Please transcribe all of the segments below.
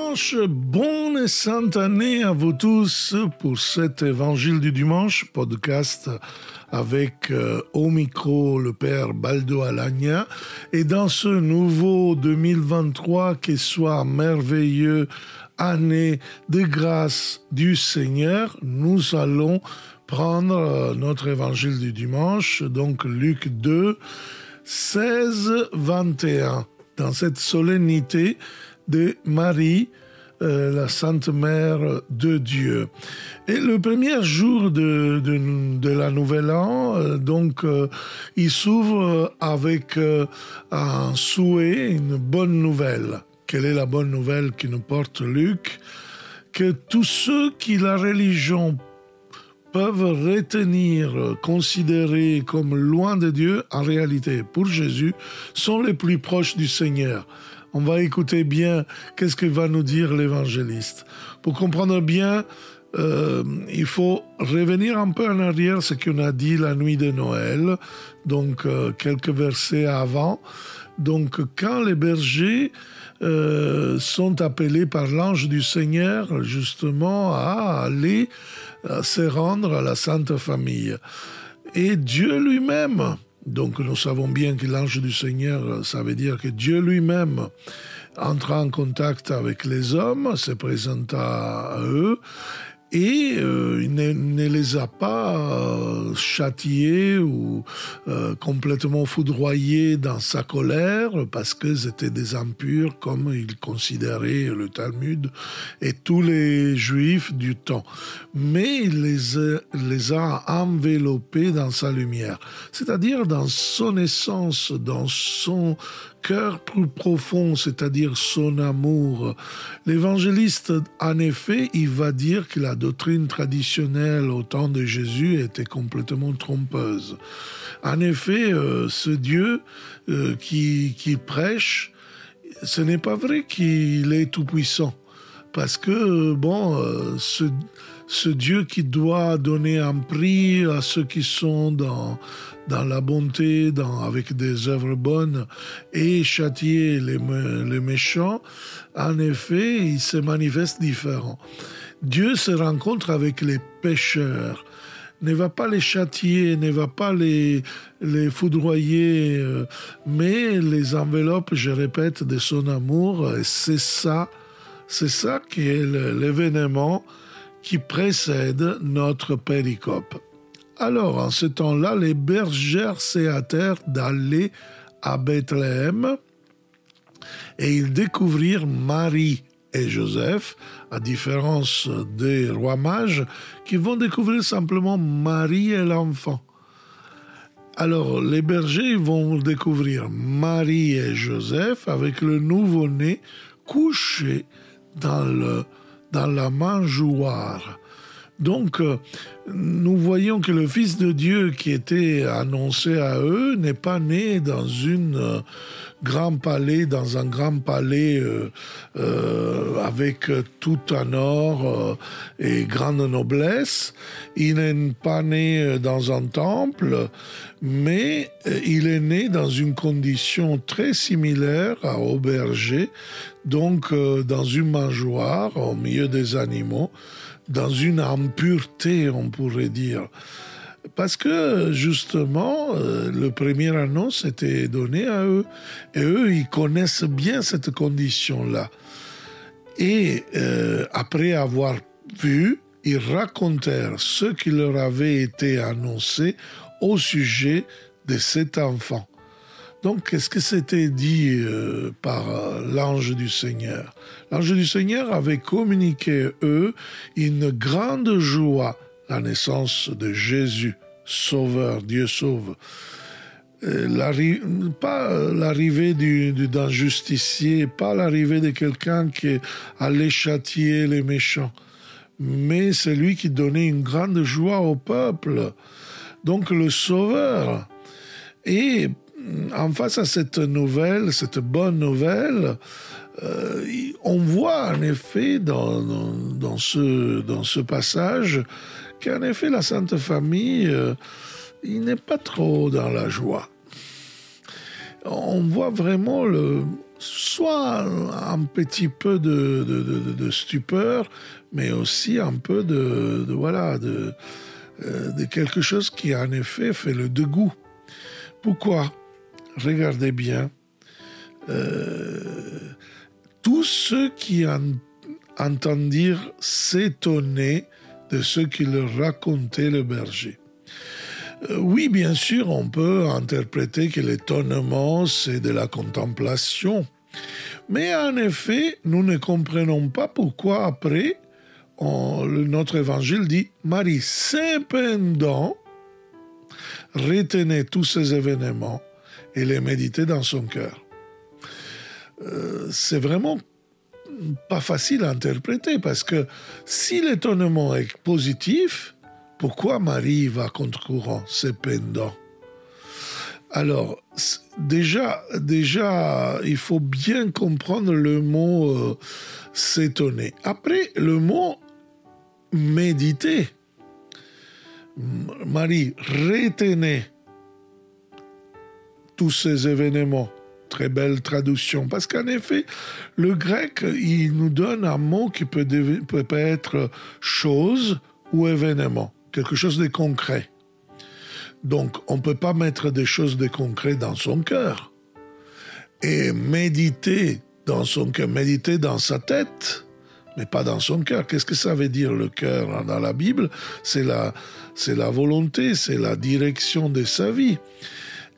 dimanche, bonne et sainte année à vous tous pour cet Évangile du dimanche, podcast avec au micro le Père Baldo Alagna. Et dans ce nouveau 2023 qui soit merveilleux, année de grâce du Seigneur, nous allons prendre notre Évangile du dimanche, donc Luc 2, 16, 21, dans cette solennité de Marie, la Sainte Mère de Dieu. Et le premier jour de la Nouvel An, il s'ouvre avec un souhait, une bonne nouvelle. Quelle est la bonne nouvelle qui nous porte Luc? Que tous ceux qui la religion peuvent retenir, considérer comme loin de Dieu, en réalité, pour Jésus, sont les plus proches du Seigneur. On va écouter bien qu'est-ce que va nous dire l'évangéliste. Pour comprendre bien, il faut revenir un peu en arrière ce qu'on a dit la nuit de Noël, donc quelques versets avant. Donc quand les bergers sont appelés par l'ange du Seigneur justement à aller se rendre à la Sainte Famille. Et Dieu lui-même, donc nous savons bien que l'ange du Seigneur, ça veut dire que Dieu lui-même entra en contact avec les hommes, se présenta à eux, et il ne les a pas châtiés ou complètement foudroyés dans sa colère parce que c'était des impurs comme il considérait le Talmud et tous les juifs du temps. Mais il les a enveloppés dans sa lumière, c'est-à-dire dans son essence, dans son cœur plus profond, c'est-à-dire son amour. L'évangéliste, en effet, il va dire que la doctrine traditionnelle au temps de Jésus était complètement trompeuse. En effet, ce Dieu qui prêche, ce n'est pas vrai qu'il est tout-puissant. Parce que, ce Dieu qui doit donner un prix à ceux qui sont dans la bonté, avec des œuvres bonnes, et châtier les méchants, en effet, il se manifeste différent. Dieu se rencontre avec les pécheurs, ne va pas les châtier, ne va pas les foudroyer, mais les enveloppe, je répète, de son amour. Et c'est ça qui est l'événement qui précède notre péricope. Alors, en ce temps-là, les bergères se hâtèrent d'aller à Bethléem et ils découvrirent Marie et Joseph, à différence des rois mages qui vont découvrir simplement Marie et l'enfant. Alors, les bergers vont découvrir Marie et Joseph avec le nouveau-né couché dans la mangeoire. Donc, nous voyons que le Fils de Dieu qui était annoncé à eux n'est pas né dans un grand palais avec tout en or et grande noblesse. Il n'est pas né dans un temple, mais il est né dans une condition très similaire au berger, donc dans une mangeoire au milieu des animaux, dans une impureté, on pourrait dire. Parce que, justement, le premier annonce était donné à eux. Et eux, ils connaissent bien cette condition-là. Et après avoir vu, ils racontèrent ce qui leur avait été annoncé au sujet de cet enfant. Donc, qu'est-ce que c'était dit par l'ange du Seigneur? L'ange du Seigneur avait communiqué, eux, une grande joie, la naissance de Jésus, Sauveur, Dieu sauve. Pas l'arrivée d'un justicier, pas l'arrivée de quelqu'un qui allait châtier les méchants, mais c'est lui qui donnait une grande joie au peuple. Donc, le Sauveur. Et en face à cette nouvelle, cette bonne nouvelle, on voit en effet dans ce passage qu'en effet la Sainte Famille, il n'est pas trop dans la joie. On voit vraiment soit un petit peu de stupeur, mais aussi un peu de quelque chose qui en effet fait le dégoût. Pourquoi? Regardez bien. Tous ceux qui entendirent s'étonner de ce qu'il leur racontait le berger. Oui, bien sûr, on peut interpréter que l'étonnement, c'est de la contemplation. Mais en effet, nous ne comprenons pas pourquoi après, notre évangile dit « Marie, cependant, retenait tous ces événements et les méditait dans son cœur. » C'est vraiment pas facile à interpréter parce que si l'étonnement est positif, pourquoi Marie va contre-courant, cependant? Alors, déjà, il faut bien comprendre le mot s'étonner. Après, le mot méditer. Marie retenait tous ces événements. Très belle traduction. Parce qu'en effet, le grec, il nous donne un mot qui peut être chose ou événement. Quelque chose de concret. Donc, on ne peut pas mettre des choses de concret dans son cœur. Et méditer dans son cœur, méditer dans sa tête, mais pas dans son cœur. Qu'est-ce que ça veut dire le cœur dans la Bible? C'est la volonté, c'est la direction de sa vie.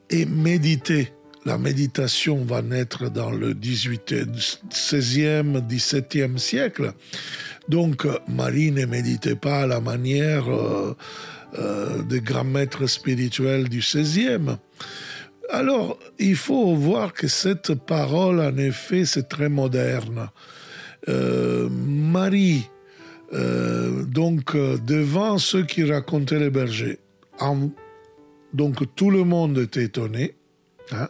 Et méditer, la méditation va naître dans le 16e, 17e siècle. Donc, Marie ne méditait pas à la manière des grands maîtres spirituels du 16e. Alors, il faut voir que cette parole, en effet, c'est très moderne. Marie, devant ceux qui racontaient les bergers, donc tout le monde était étonné, hein?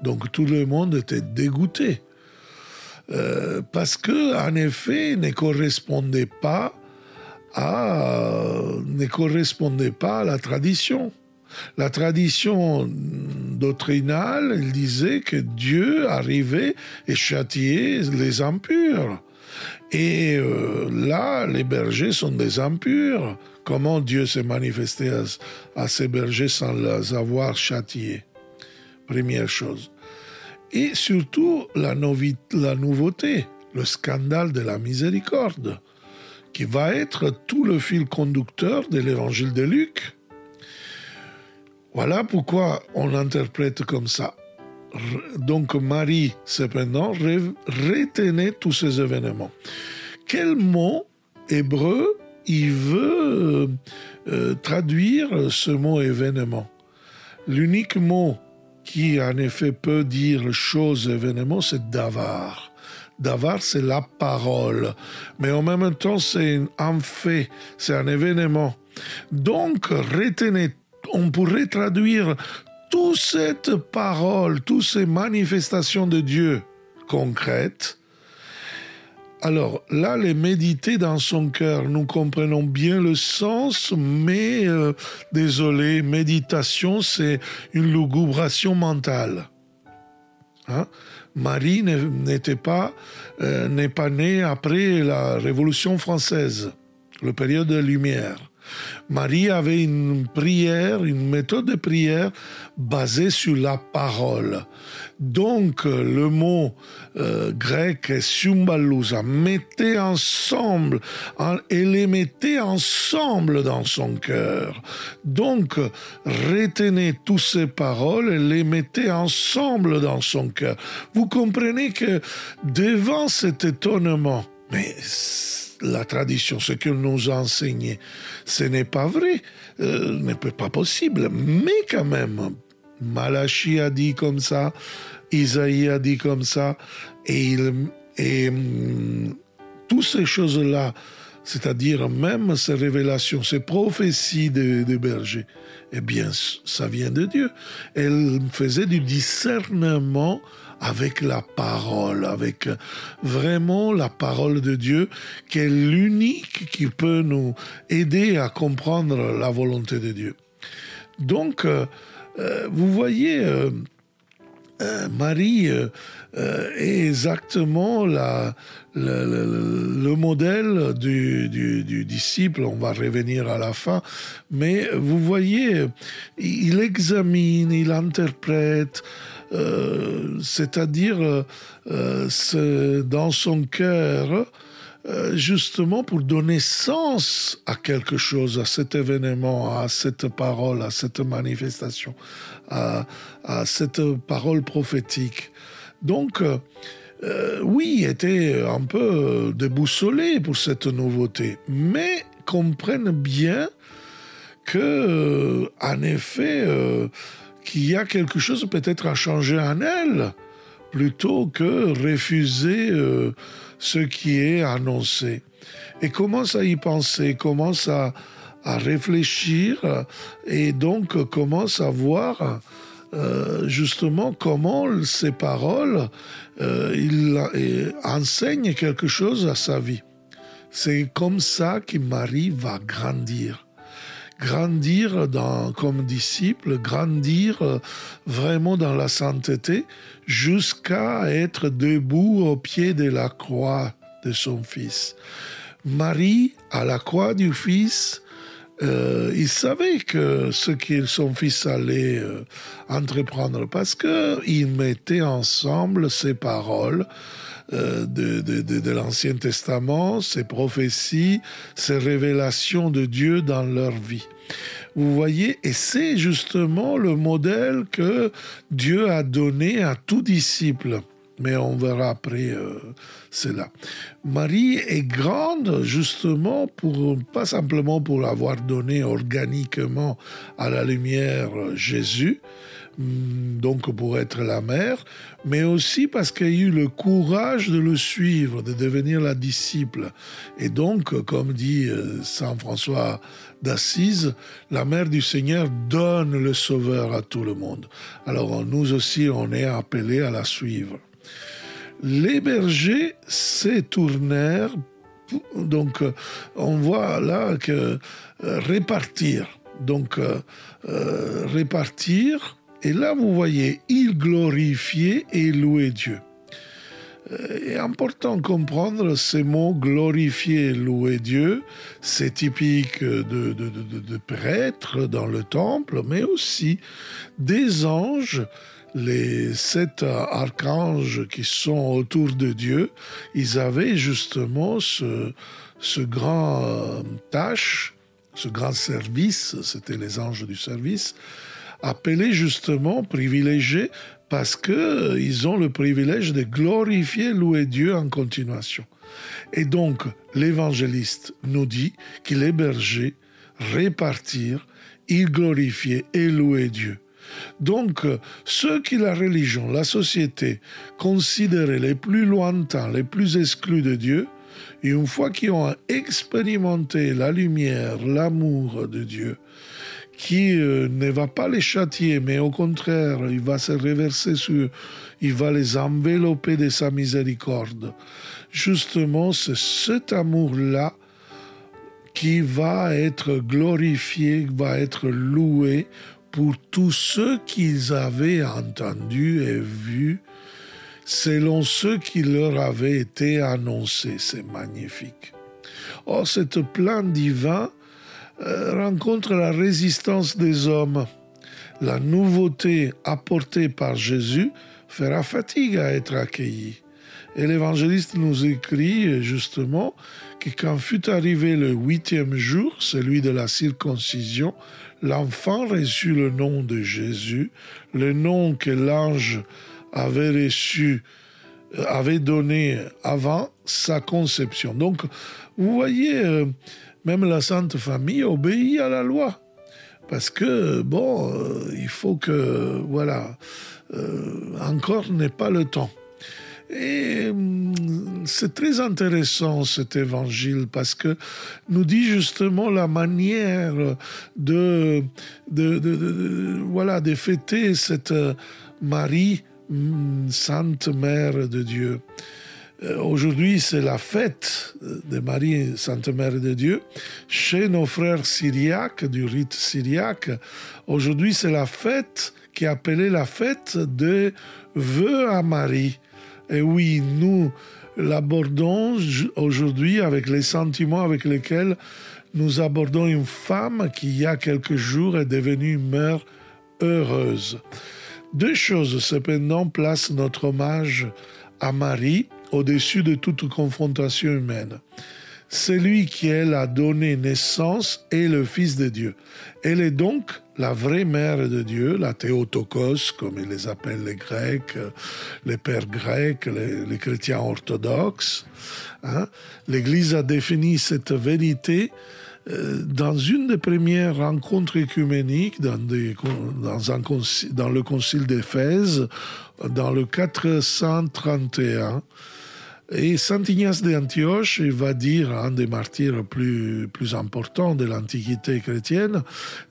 Donc tout le monde était dégoûté. Parce que, en effet, ne correspondait pas à la tradition. La tradition doctrinale, elle disait que Dieu arrivait et châtiait les impurs. Et là, les bergers sont des impurs. Comment Dieu s'est manifesté à ces bergers sans les avoir châtiés? Première chose. Et surtout, la nouveauté, le scandale de la miséricorde, qui va être tout le fil conducteur de l'évangile de Luc. Voilà pourquoi on l'interprète comme ça. Donc Marie, cependant, retenait tous ces événements. Quel mot hébreu il veut traduire ce mot événement? L'unique mot qui en effet peut dire chose, événement, c'est davar. Davar, c'est la parole. Mais en même temps, c'est un fait, c'est un événement. Donc, retenez, on pourrait traduire toute cette parole, toutes ces manifestations de Dieu concrètes. Alors là, les méditer dans son cœur, nous comprenons bien le sens, mais désolé, méditation, c'est une lugubration mentale. Hein? Marie n'est pas née après la Révolution française, la période de Lumière. Marie avait une prière, une méthode de prière basée sur la parole. Donc, le mot grec est symbalousa, mettait ensemble, et les mettait ensemble dans son cœur. Donc, retenez toutes ces paroles et les mettez ensemble dans son cœur. Vous comprenez que devant cet étonnement, mais la tradition, ce que nous a enseigné, ce n'est pas vrai, n'est pas possible. Mais quand même, Malachie a dit comme ça, Isaïe a dit comme ça, et toutes ces choses-là, c'est-à-dire même ces révélations, ces prophéties des bergers, eh bien, ça vient de Dieu. Elle faisait du discernement avec la parole, avec vraiment la parole de Dieu, qui est l'unique qui peut nous aider à comprendre la volonté de Dieu. Donc, vous voyez, Marie est exactement le modèle du disciple. On va revenir à la fin. Mais vous voyez, il examine, il interprète, c'est-à-dire dans son cœur, justement pour donner sens à quelque chose, à cet événement, à cette parole, à cette manifestation, à cette parole prophétique. Donc, oui, il était un peu déboussolé pour cette nouveauté, mais comprennent bien que, en effet, qu'il y a quelque chose peut-être à changer en elle, plutôt que refuser ce qui est annoncé. Et commence à y penser, commence à réfléchir et donc commence à voir justement comment ces paroles il enseigne quelque chose à sa vie. C'est comme ça que Marie va grandir. Grandir comme disciple, grandir vraiment dans la sainteté jusqu'à être debout au pied de la croix de son fils. Marie, à la croix du fils, il savait que ce que son fils allait entreprendre parce qu'il mettait ensemble ces paroles de l'Ancien Testament, ces prophéties, ces révélations de Dieu dans leur vie. Vous voyez, et c'est justement le modèle que Dieu a donné à tout disciple. Mais on verra après cela. Marie est grande justement pas simplement pour avoir donné organiquement à la lumière Jésus, donc pour être la mère, mais aussi parce qu'elle a eu le courage de le suivre, de devenir la disciple. Et donc, comme dit Saint François d'Assise, la mère du Seigneur donne le Sauveur à tout le monde. Alors nous aussi, on est appelés à la suivre. Les bergers se tournèrent, donc on voit là que répartir, donc répartir, et là vous voyez, ils glorifiaient et louaient Dieu. C'est important de comprendre ces mots glorifier et louer Dieu, c'est typique de prêtres dans le temple, mais aussi des anges. Les 7 archanges qui sont autour de Dieu, ils avaient justement ce grand tâche, ce grand service, c'était les anges du service, appelés justement privilégiés parce qu'ils ont le privilège de glorifier, louer Dieu en continuation. Et donc, l'évangéliste nous dit qu'il les bergers répartirent, ils glorifiaient et louaient Dieu. Donc, ceux qui la religion, la société, considéraient les plus lointains, les plus exclus de Dieu, et une fois qu'ils ont expérimenté la lumière, l'amour de Dieu, qui ne va pas les châtier, mais au contraire, il va se reverser sur eux, il va les envelopper de sa miséricorde. Justement, c'est cet amour-là qui va être glorifié, va être loué pour tous ceux qu'ils avaient entendus et vus, selon ce qui leur avait été annoncé. C'est magnifique. Or, cette plan divin rencontre la résistance des hommes. La nouveauté apportée par Jésus fera fatigue à être accueillie. Et l'évangéliste nous écrit justement que quand fut arrivé le 8e jour, celui de la circoncision, l'enfant reçut le nom de Jésus, le nom que l'ange avait reçu, avait donné avant sa conception. Donc, vous voyez, même la Sainte Famille obéit à la loi. Parce que, il faut que, encore n'est pas le temps. Et c'est très intéressant cet évangile parce que nous dit justement la manière de fêter cette Marie, Sainte Mère de Dieu. Aujourd'hui, c'est la fête de Marie, Sainte Mère de Dieu. Chez nos frères syriaques, du rite syriaque, aujourd'hui, c'est la fête qui est appelée la fête des vœux à Marie. Et oui, nous l'abordons aujourd'hui avec les sentiments avec lesquels nous abordons une femme qui, il y a quelques jours, est devenue une mère heureuse. Deux choses, cependant, placent notre hommage à Marie au-dessus de toute confrontation humaine. Celui qui elle a donné naissance est le Fils de Dieu. Elle est donc la vraie mère de Dieu, la Théotokos, comme ils les appellent les Grecs, les pères grecs, les chrétiens orthodoxes. L'Église a défini cette vérité dans une des premières rencontres œcuméniques dans le concile d'Éphèse, dans le 431. Et saint Ignace d'Antioche, il va dire, un des martyrs plus importants de l'Antiquité chrétienne,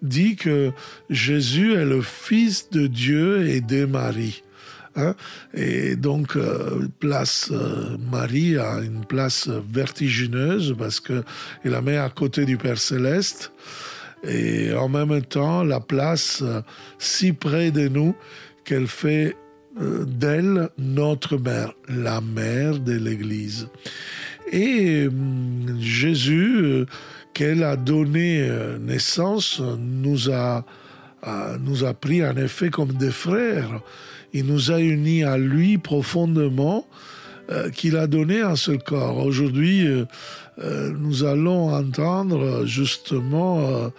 dit que Jésus est le Fils de Dieu et de Marie. Et donc, place Marie à une place vertigineuse parce qu'il la met à côté du Père Céleste. Et en même temps, la place si près de nous qu'elle fait d'elle notre mère, la mère de l'Église. Et Jésus, qu'elle a donné naissance, nous a pris en effet comme des frères. Il nous a unis à lui profondément, qu'il a donné un seul corps. Aujourd'hui, nous allons entendre justement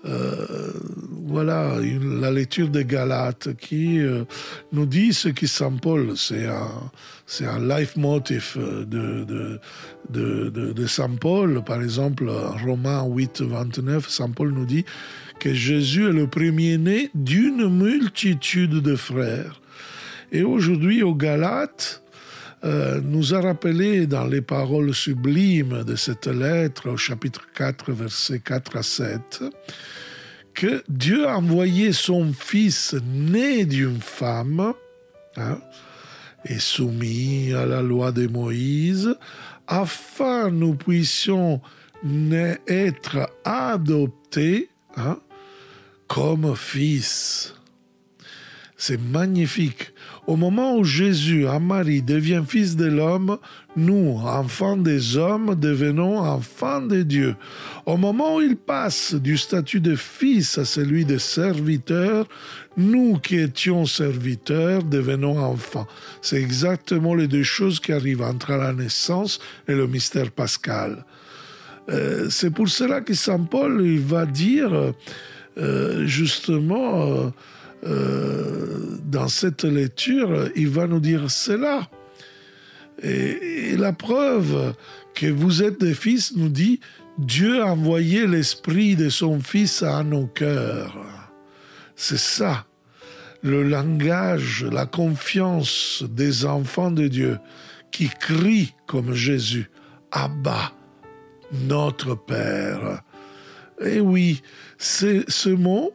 la lecture des Galates qui nous dit ce que Saint Paul, c'est un leitmotiv de Saint Paul. Par exemple, Romains 8, 29, Saint Paul nous dit que Jésus est le premier-né d'une multitude de frères. Et aujourd'hui, aux Galates, nous a rappelé dans les paroles sublimes de cette lettre, au chapitre 4, versets 4 à 7, que Dieu a envoyé son Fils né d'une femme, et soumis à la loi de Moïse, afin que nous puissions être adoptés comme fils. C'est magnifique. Au moment où Jésus, en Marie, devient fils de l'homme, nous, enfants des hommes, devenons enfants de Dieu. Au moment où il passe du statut de fils à celui de serviteur, nous qui étions serviteurs devenons enfants. C'est exactement les deux choses qui arrivent entre la naissance et le mystère pascal. C'est pour cela que Saint Paul il va dire justement... dans cette lecture, il va nous dire cela. Et la preuve que vous êtes des fils nous dit Dieu a envoyé l'esprit de son Fils à nos cœurs. C'est ça, le langage, la confiance des enfants de Dieu qui crient comme Jésus, Abba, notre Père. Et oui, ce mot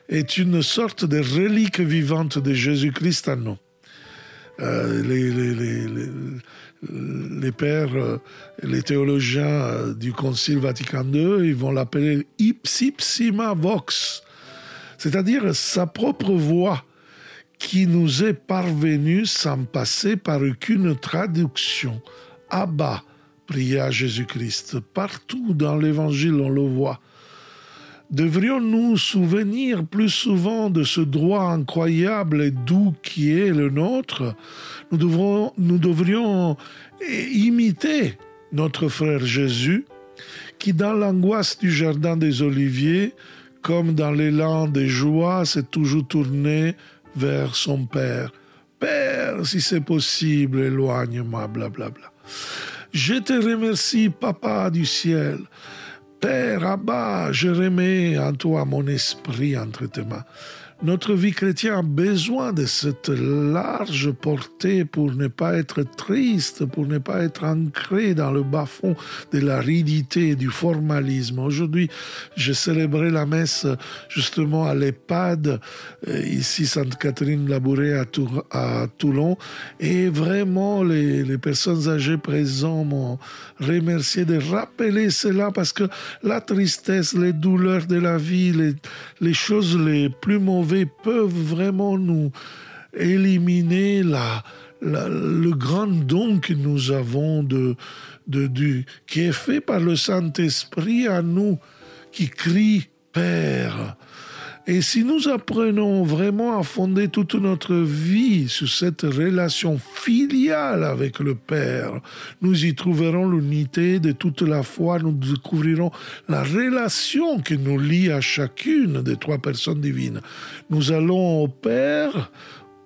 est une sorte de relique vivante de Jésus-Christ en nous. Les pères, les théologiens du Concile Vatican II, ils vont l'appeler ipsissima vox, c'est-à-dire sa propre voix qui nous est parvenue sans passer par aucune traduction. Abba, pria Jésus-Christ. Partout dans l'Évangile, on le voit. Devrions-nous souvenir plus souvent de ce droit incroyable et doux qui est le nôtre? Nous devrions imiter notre frère Jésus, qui dans l'angoisse du jardin des Oliviers, comme dans l'élan des joies, s'est toujours tourné vers son Père. Père, si c'est possible, éloigne-moi, blablabla. Je te remercie, Papa du ciel. Père, Abba, je remets en toi mon esprit entre tes mains. Notre vie chrétienne a besoin de cette large portée pour ne pas être triste, pour ne pas être ancré dans le bas-fond de l'aridité et du formalisme. Aujourd'hui, j'ai célébré la messe justement à l'EHPAD, ici Sainte-Catherine-Labouré à Toulon, et vraiment les personnes âgées présentes m'ont remercié de rappeler cela parce que la tristesse, les douleurs de la vie, les choses les plus mauvaises peuvent vraiment nous éliminer le grand don que nous avons qui est fait par le Saint-Esprit à nous, qui crie Père. Et si nous apprenons vraiment à fonder toute notre vie sur cette relation filiale avec le Père, nous y trouverons l'unité de toute la foi, nous découvrirons la relation qui nous lie à chacune des trois personnes divines. Nous allons au Père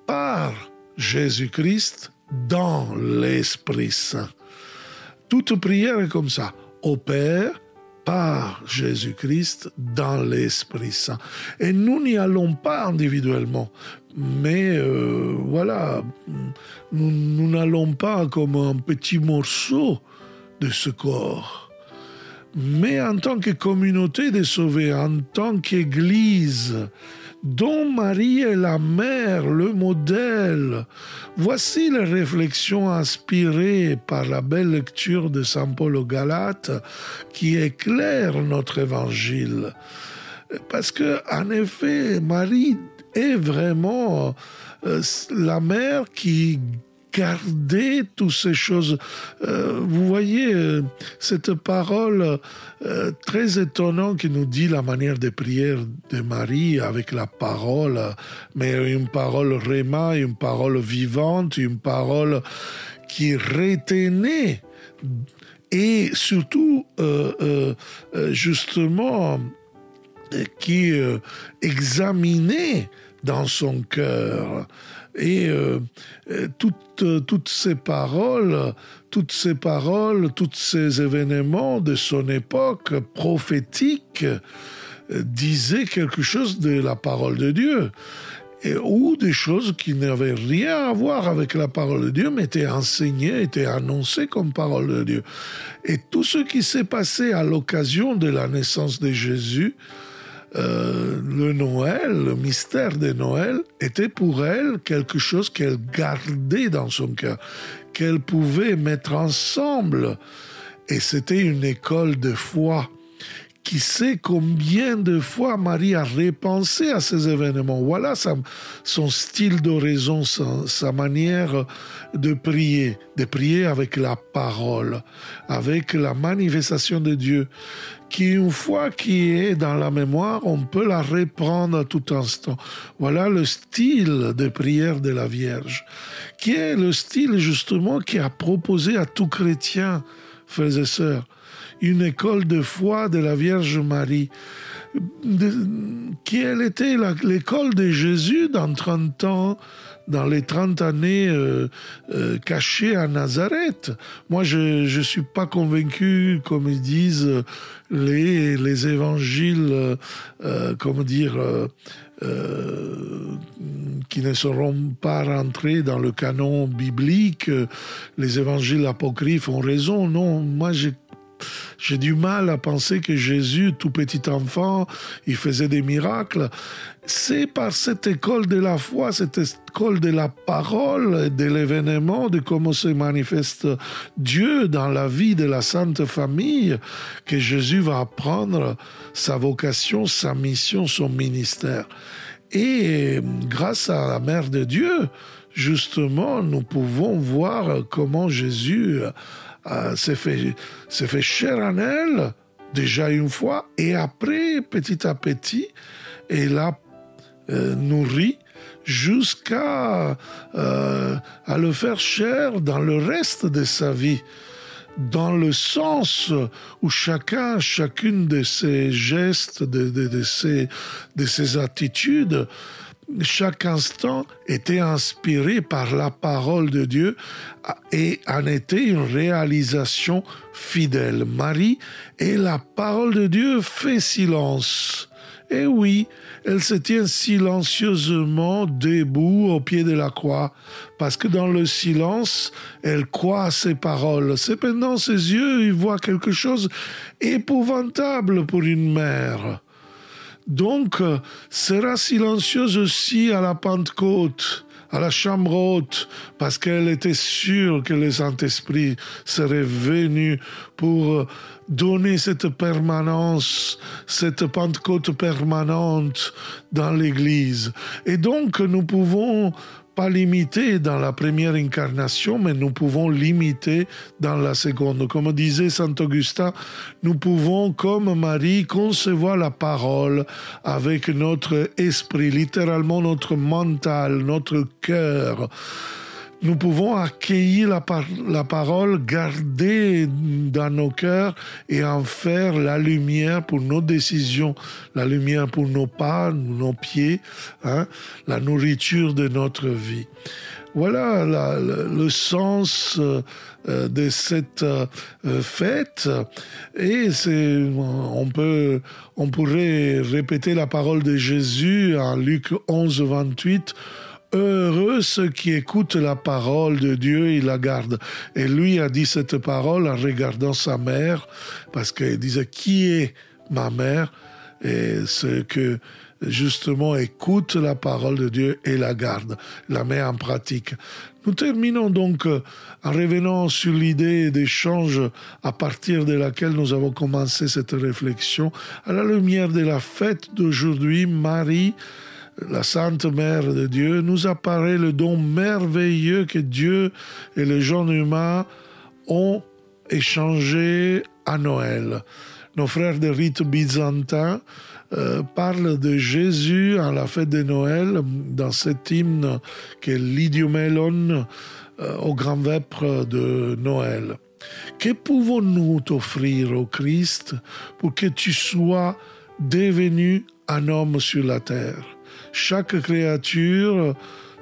par Jésus-Christ dans l'Esprit Saint. Toute prière est comme ça, au Père par Jésus-Christ dans l'Esprit Saint. Et nous n'y allons pas individuellement, mais voilà, nous n'allons pas comme un petit morceau de ce corps. Mais en tant que communauté des sauvés, en tant qu'Église, dont Marie est la mère, le modèle. Voici les réflexions inspirées par la belle lecture de Saint Paul aux Galates qui éclairent notre évangile. Parce que, en effet, Marie est vraiment la mère qui gardait toutes ces choses. Vous voyez, cette parole très étonnante qui nous dit la manière de prier de Marie avec la parole, mais une parole réma, une parole vivante, une parole qui retenait et surtout, justement, qui examinait dans son cœur. Et toutes ces paroles, tous ces événements de son époque prophétique disaient quelque chose de la parole de Dieu, ou des choses qui n'avaient rien à voir avec la parole de Dieu, mais étaient enseignées, étaient annoncées comme parole de Dieu. Et tout ce qui s'est passé à l'occasion de la naissance de Jésus, le Noël, le mystère de Noël, était pour elle quelque chose qu'elle gardait dans son cœur, qu'elle pouvait mettre ensemble. Et c'était une école de foi. Qui sait combien de fois Marie a repensé à ces événements. Voilà son style d'oraison, sa manière de prier avec la parole, avec la manifestation de Dieu, qui une fois qui est dans la mémoire, on peut la reprendre à tout instant. Voilà le style de prière de la Vierge, qui est le style justement qui a proposé à tout chrétien, frères et sœurs, une école de foi de la Vierge Marie, qui elle était l'école de Jésus dans 30 ans, dans les 30 années cachées à Nazareth. Moi, je ne suis pas convaincu, comme ils disent les évangiles, qui ne seront pas rentrés dans le canon biblique. Les évangiles apocryphes ont raison. Non, moi, j'ai du mal à penser que Jésus, tout petit enfant, il faisait des miracles. C'est par cette école de la foi, cette école de la parole, de l'événement, de comment se manifeste Dieu dans la vie de la Sainte Famille, que Jésus va apprendre sa vocation, sa mission, son ministère. Et grâce à la Mère de Dieu, justement, nous pouvons voir comment Jésus s'est fait chair en elle, déjà une fois, et après, petit à petit, elle a nourri jusqu'à à le faire chair dans le reste de sa vie, dans le sens où chacune de ses gestes, de ses attitudes, chaque instant était inspiré par la parole de Dieu et en était une réalisation fidèle. Marie et la parole de Dieu fait silence. Et oui, elle se tient silencieusement debout au pied de la croix, parce que dans le silence, elle croit à ses paroles. Cependant, ses yeux, ils voient quelque chose épouvantable pour une mère. Donc, sera silencieuse aussi à la Pentecôte, à la chambre haute, parce qu'elle était sûre que le Saint-Esprit serait venu pour donner cette permanence, cette Pentecôte permanente dans l'Église. Et donc, nous pouvons pas limiter dans la première incarnation, mais nous pouvons limiter dans la seconde. Comme disait Saint Augustin, nous pouvons, comme Marie, concevoir la parole avec notre esprit, littéralement notre mental, notre cœur. Nous pouvons accueillir la parole, garder dans nos cœurs et en faire la lumière pour nos décisions, la lumière pour nos pas, nos pieds, la nourriture de notre vie. Voilà le sens de cette fête. Et on pourrait répéter la parole de Jésus en Luc 11, 28. Heureux ceux qui écoutent la parole de Dieu et la gardent. Et lui a dit cette parole en regardant sa mère, parce qu'il disait, qui est ma mère? Et ceux que justement écoutent la parole de Dieu et la gardent, la met en pratique. Nous terminons donc en revenant sur l'idée d'échange à partir de laquelle nous avons commencé cette réflexion. À la lumière de la fête d'aujourd'hui, Marie, la Sainte Mère de Dieu, nous apparaît le don merveilleux que Dieu et les gens humains ont échangé à Noël. Nos frères de rite byzantin parlent de Jésus à la fête de Noël dans cet hymne qui est l'Idiomelon au grand vêpres de Noël. Que pouvons-nous t'offrir, ô Christ, pour que tu sois devenu un homme sur la terre? Chaque créature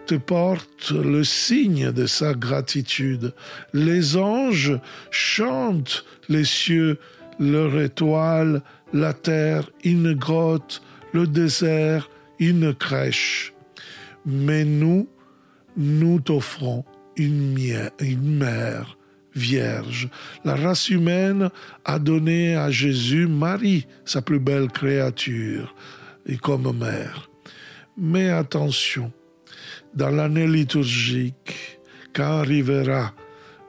te porte le signe de sa gratitude. Les anges chantent, les cieux, leur étoile, la terre, une grotte, le désert, une crèche. Mais nous t'offrons une mère vierge. La race humaine a donné à Jésus Marie, sa plus belle créature, et comme mère. Mais attention, dans l'année liturgique, quand arrivera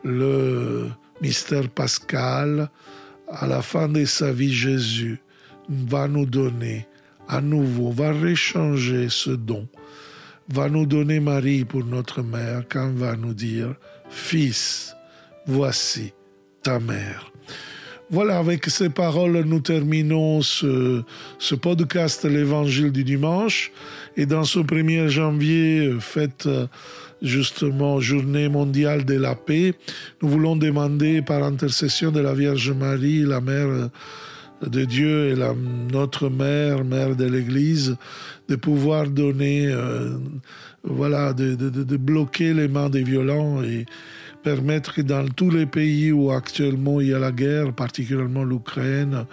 le mystère pascal, à la fin de sa vie, Jésus va nous donner à nouveau, va réchanger ce don, va nous donner Marie pour notre mère, quand va nous dire « Fils, voici ta mère ». Voilà, avec ces paroles, nous terminons ce podcast L'Évangile du dimanche. Et dans ce 1er janvier, fête justement Journée mondiale de la paix, nous voulons demander par intercession de la Vierge Marie, la Mère de Dieu et notre Mère, Mère de l'Église, de pouvoir donner, de bloquer les mains des violents et permettre que dans tous les pays où actuellement il y a la guerre, particulièrement l'Ukraine,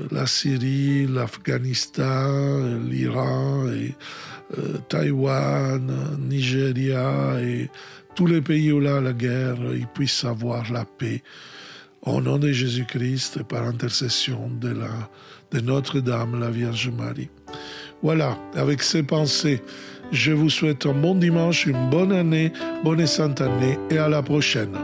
la Syrie, l'Afghanistan, l'Iran, et, Taïwan, Nigeria et tous les pays où il y a la guerre, ils puissent avoir la paix. Au nom de Jésus-Christ et par intercession de Notre-Dame, la Vierge Marie. Voilà, avec ces pensées, je vous souhaite un bon dimanche, une bonne année, bonne et sainte année et à la prochaine.